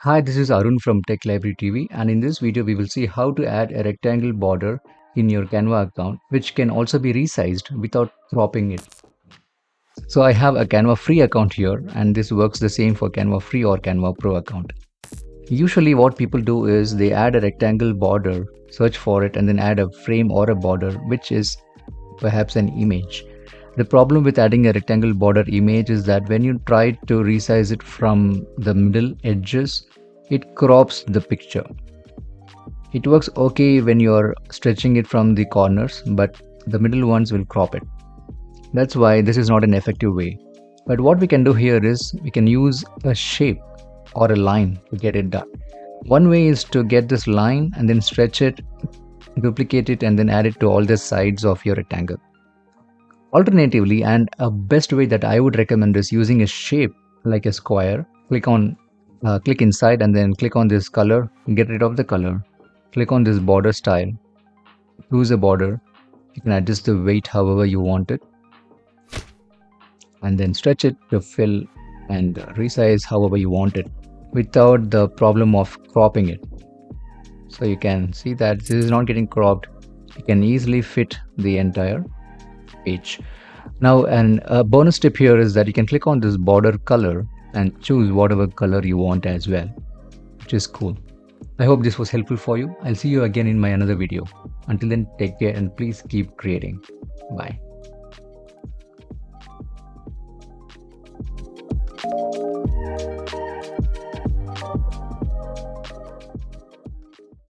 Hi, this is Arun from Tech Library TV, and in this video we will see how to add a rectangle border in your Canva account, which can also be resized without cropping it. So I have a Canva free account here, and this works the same for Canva free or Canva Pro account. Usually what people do is they add a rectangle border, search for it, and then add a frame or a border, which is perhaps an image. The problem with adding a rectangle border image is that when you try to resize it from the middle edges, it crops the picture. It works okay when you're stretching it from the corners, but the middle ones will crop it. That's why this is not an effective way. But what we can do here is we can use a shape or a line to get it done. One way is to get this line and then stretch it, duplicate it, and then add it to all the sides of your rectangle. Alternatively, and a best way that I would recommend is using a shape like a square. Click inside and then click on this color, get rid of the color. Click on this border style, choose a border. You can adjust the weight however you want it, and then stretch it to fill and resize however you want it without the problem of cropping it. So you can see that this is not getting cropped. You can easily fit the entire page. Now, a bonus tip here is that you can click on this border color and choose whatever color you want as well, which is cool. I hope this was helpful for you. I'll see you again in my another video. Until then, take care and please keep creating. Bye.